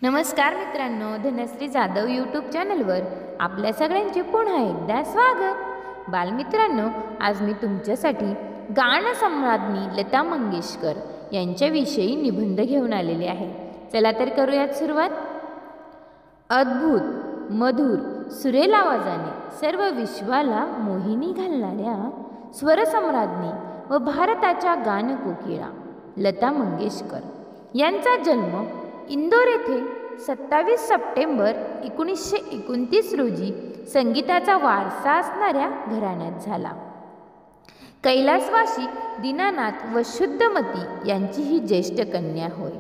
नमस्कार मित्रांनो, धनश्री जाधव यूट्यूब चॅनलवर आपल्या सगळ्यांचे पुन्हा एकदा स्वागत। बालमित्रांनो, आज मी तुमच्यासाठी गानसम्राज्ञी लता मंगेशकर यांच्याविषयी निबंध घेऊन आलेले आहे। चला तर करूयात सुरुवात। अद्भुत, मधुर, सुरेल आवाजाने सर्व विश्वाला मोहिनी घालणाऱ्या स्वरसम्राज्ञी व भारताच्या गानकोकिळा लता मंगेशकर यांचा जन्म इंदोर येथे 27 सप्टेंबर 1929 रोजी संगीताचा वारसा असणाऱ्या घराण्यात झाला। कैलासवासी दीनानाथ व शुद्धमती यांची ही ज्येष्ठ कन्या होय।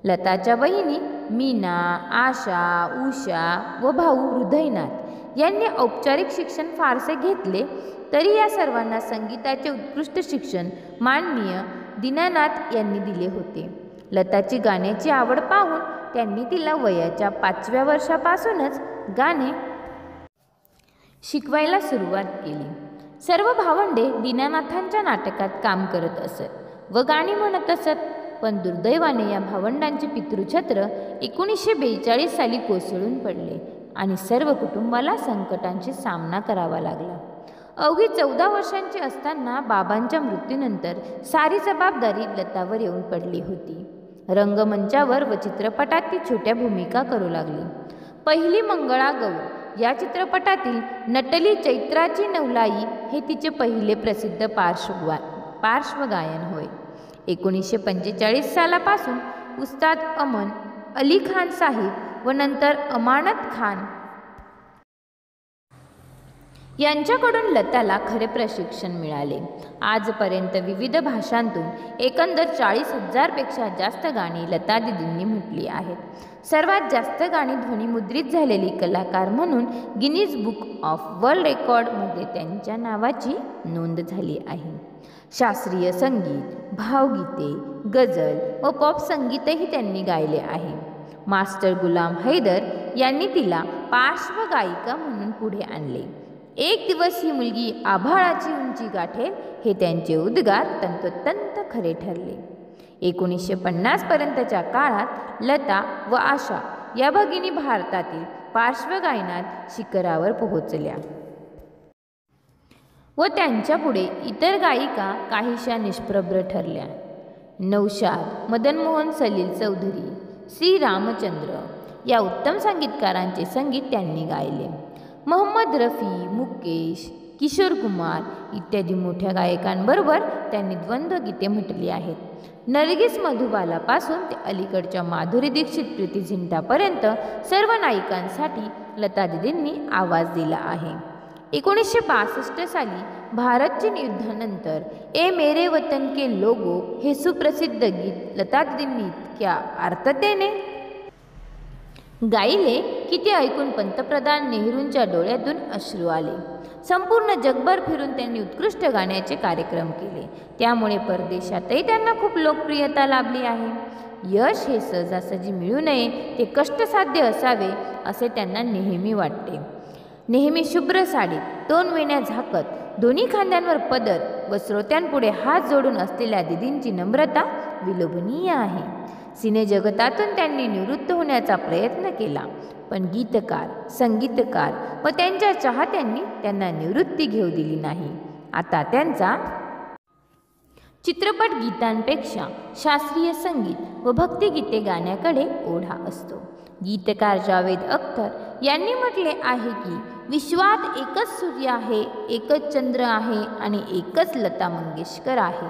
लताच्या बहिणी मीना, आशा, उषा व भाऊ हृदयनाथ यांनी औपचारिक शिक्षण फारसे घेतले तरी या सर्वांना संगीताचे उत्कृष्ट शिक्षण माननीय दीनानाथ यांनी दिले होते। लताची गाण्याची आवड पाहून त्यांनी तिला वयाच्या 5व्या वर्षापासूनच गाणे शिकवायला सुरुवात केली। सर्व भावंडे दीनानाथांच्या नाटकात काम करत असत व गाणी म्हणत असत, पण दुर्दैवाने या भावंडांचे पितृछत्र 1942 साली कोसळून पडले आणि सर्व कुटुंबाला संकटांशी सामना करावा लागला। अवघी 14 वर्षांची असताना बाबांच्या मृत्यूनंतर सारी जबाबदारी लतावर येऊन पडली होती। रंगमंचावर व चित्रपटात ती छोट्या भूमिका करू लागली। पहिली मंगळागौर या चित्रपटातील नटली चैत्राची नवलाई हे तिचे पहिले प्रसिद्ध पार्श्वगायन होय। 1945 सालापासून उस्ताद अमन अली खान साहिब व नंतर अमानत खान यांच्याकडून लताला खरे प्रशिक्षण मिळाले। आजपर्यंत विविध भाषांतून एकंदर 40,000 पेक्षा जास्त गाणी लता दीदींनी म्हटली आहेत। सर्वात जास्त गाणी ध्वनिमुद्रित झालेली कलाकार म्हणून गिनीज बुक ऑफ वर्ल्ड रेकॉर्डमध्ये त्यांच्या नावाची नोंद झाली आहे। शास्त्रीय संगीत, भावगीते, गझल व पॉप संगीतही त्यांनी गायले आहे। मास्टर गुलाम हैदर यांनी तिला पार्श्वगायिका म्हणून पुढे आणले। एक दिवस ही मुलगी आभाळाची उंची गाठेल हे त्यांचे उद्गार तंतोतंत खरे ठरले। 1950 पर्यंतच्या काळात लता व आशा या भगिनी भारतातील पार्श्वगायनात शिखरावर पोहोचल्या व त्यांच्या पुढे इतर गायिका काहीशा निष्प्रभ ठरल्या। नौशाद, मदन मोहन, सलील चौधरी, श्री रामचंद्र या उत्तम संगीतकारांचे संगीत त्यांनी गायले। मोहम्मद रफी, मुकेश, किशोर कुमार इत्यादी मोठ्या गायकांबरोबर त्यांनी द्वंद्व गीते म्हटली आहेत। नरगिस मधुबालापासून ते अलीकडच्या माधुरी दीक्षित, प्रीती झिंटापर्यंत सर्व नायिकांसाठी लता दीदींनी आवाज दिला आहे। 1962 साली भारत चीन युद्धानंतर ए मेरे वतन के लोगो हे सुप्रसिद्ध गीत लता दीदींनी इतक्या आर्ततेने गायले की ते ऐकून पंतप्रधान नेहरूंच्या डोळ्यातून अश्रू आले। संपूर्ण जगभर फिरून त्यांनी उत्कृष्ट गाण्याचे कार्यक्रम केले, त्यामुळे परदेशातही त्यांना खूप लोकप्रियता लाभली आहे। यश हे सहजासहजी मिळू नये, ते कष्टसाध्य असावे असे त्यांना नेहमी वाटते। नेहमी शुभ्र साडीत 2 वेण्या झाकत, दोन्ही खांद्यांवर पदर व श्रोत्यांपुढे हात जोडून असलेल्या दीदींची नम्रता विलोभनीय आहे। सिनेजगतातून त्यांनी निवृत्त होण्याचा प्रयत्न केला, पण गीतकार, संगीतकार व त्यांच्या चाहत्यांनी त्यांना निवृत्ती घेऊ दिली नाही। आता त्यांचा चित्रपट गीतांपेक्षा शास्त्रीय संगीत व भक्तिगीते गाण्याकडे ओढा असतो। गीतकार जावेद अख्तर यांनी म्हटले आहे की विश्वात एकच सूर्य आहे, एकच चंद्र आहे आणि एकच लता मंगेशकर आहे।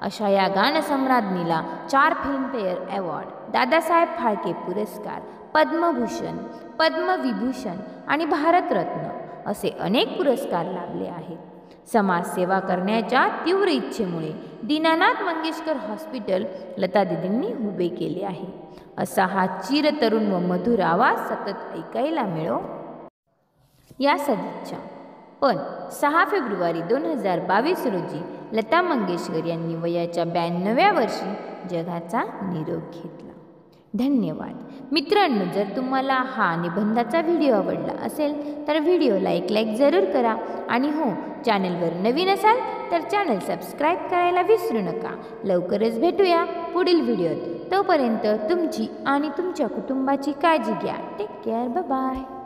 अशा या गानसम्राज्ञीला 4 फिल्मफेअर अवॉर्ड, दादासाहेब फाळके पुरस्कार, पद्मभूषण, पद्मविभूषण आणि भारतरत्न असे अनेक पुरस्कार लाभले आहेत। समाजसेवा करण्याच्या तीव्र इच्छेमुळे दीनानाथ मंगेशकर हॉस्पिटल लता दीदींनी उभे केले आहे। असा हा चिरतरुण व मधुर आवाज सतत ऐकायला मिळो या सदिच्छा। पण 6 फेब्रुवारी 2022 रोजी लता मंगेशकर यांनी वयाच्या 92व्या वर्षी जगाचा निरोप घेतला। धन्यवाद मित्रांनो, जर तुम्हाला हा निबंधाचा व्हिडिओ आवडला असेल तर व्हिडिओ लाईक जरूर करा आणि हो, चॅनलवर नवीन असाल तर चॅनल सबस्क्राईब करायला विसरू नका। लवकरच भेटूया पुढील व्हिडिओत। तोपर्यंत तुमची आणि तुमच्या कुटुंबाची काळजी घ्या. Take care. बाय.